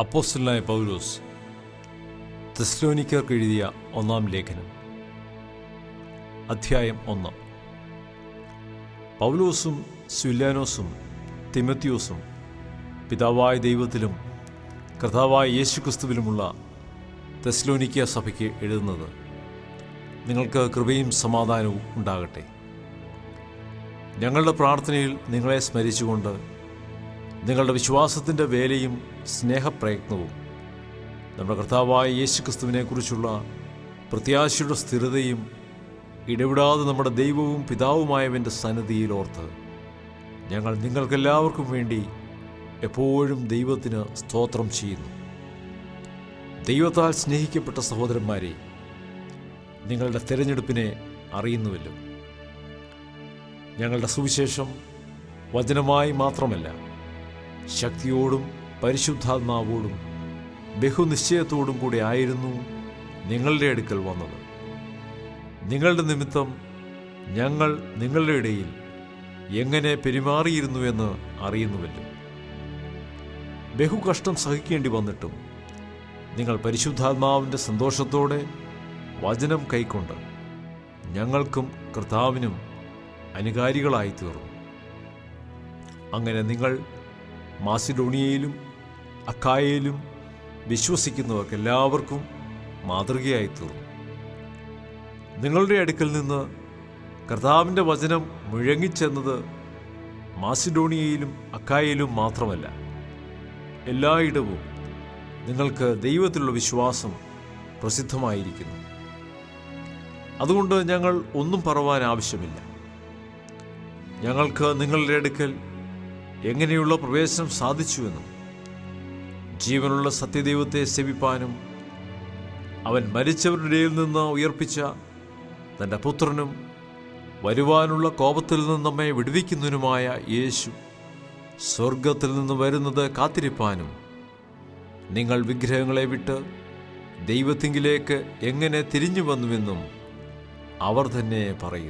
അപ്പോസ്തലനായ പൗലോസ് തെസ്സലോനിക്കർക്ക് എഴുതിയ ഒന്നാം ലേഖനം, അധ്യായം 1. പൗലോസും സില്ലാനോസും തിമോത്തിയോസും പിതാവായ ദൈവത്തിലും കർത്താവായ യേശുക്രിസ്തുവിലുമുള്ള തെസ്സലോനിക്ക സഭയ്ക്ക് എഴുതുന്നത്, നിങ്ങൾക്ക് കൃപയും സമാധാനവും ഉണ്ടാകട്ടെ. ഞങ്ങളുടെ പ്രാർത്ഥനയിൽ നിങ്ങളെ സ്മരിച്ചുകൊണ്ട് നിങ്ങളുടെ വിശ്വാസത്തിൻ്റെ വേലയും സ്നേഹപ്രയത്നവും നമ്മുടെ കർത്താവായ യേശുക്രിസ്തുവിനെക്കുറിച്ചുള്ള പ്രത്യാശയുടെ സ്ഥിരതയും ഇടവിടാതെ നമ്മുടെ ദൈവവും പിതാവുമായവൻ്റെ സന്നിധിയിൽ ഓർത്ത് ഞങ്ങൾ നിങ്ങൾക്കെല്ലാവർക്കും വേണ്ടി എപ്പോഴും ദൈവത്തിന് സ്തോത്രം ചെയ്യുന്നു. ദൈവത്താൽ സ്നേഹിക്കപ്പെട്ട സഹോദരന്മാരെ, നിങ്ങളുടെ തിരഞ്ഞെടുപ്പിനെ അറിയുന്നുവല്ലോ. ഞങ്ങളുടെ സുവിശേഷം വചനമായി മാത്രമല്ല, ശക്തിയോടും പരിശുദ്ധാത്മാവോടും ബഹുനിശ്ചയത്തോടും കൂടെ ആയിരുന്നു നിങ്ങളുടെ അടുക്കൽ വന്നത്. നിങ്ങളുടെ നിമിത്തം ഞങ്ങൾ നിങ്ങളുടെ ഇടയിൽ എങ്ങനെ പെരുമാറിയിരുന്നുവെന്ന് അറിയുന്നുവല്ലോ. ബഹുകഷ്ടം സഹിക്കേണ്ടി വന്നിട്ടും നിങ്ങൾ പരിശുദ്ധാത്മാവിൻ്റെ സന്തോഷത്തോടെ വചനം കൈക്കൊണ്ട് ഞങ്ങൾക്കും കർത്താവിനും അനുകാരികളായി തീർന്നു. അങ്ങനെ നിങ്ങൾ മാസിഡോണിയയിലും അഖായയിലും വിശ്വസിക്കുന്നവർക്ക് എല്ലാവർക്കും മാതൃകയായി തീർന്നു. നിങ്ങളുടെ അടുക്കൽ നിന്ന് കർത്താവിൻ്റെ വചനം മുഴങ്ങിച്ചെന്നത് മാസിഡോണിയയിലും അഖായയിലും മാത്രമല്ല, എല്ലായിടവും നിങ്ങൾക്ക് ദൈവത്തിലുള്ള വിശ്വാസം പ്രസിദ്ധമായിരിക്കുന്നു. അതുകൊണ്ട് ഞങ്ങൾ ഒന്നും പറവാൻ ആവശ്യമില്ല. ഞങ്ങൾക്ക് നിങ്ങളുടെ അടുക്കൽ എങ്ങനെയുള്ള പ്രവേശനം സാധിച്ചുവെന്നും ജീവനുള്ള സത്യദൈവത്തെ സേവിപ്പാനും അവൻ മരിച്ചവരുടെ ഇടയിൽ നിന്ന് ഉയർപ്പിച്ച തൻ്റെ പുത്രനും വരുവാനുള്ള കോപത്തിൽ നിന്ന് നമ്മെ വിടുവിക്കുന്നതിനുമായ യേശു സ്വർഗത്തിൽ നിന്ന് വരുന്നത് കാത്തിരിപ്പാനും നിങ്ങൾ വിഗ്രഹങ്ങളെ വിട്ട് ദൈവത്തിങ്കിലേക്ക് എങ്ങനെ തിരിഞ്ഞു വന്നുവെന്നും അവർ തന്നെ പറയുന്നു.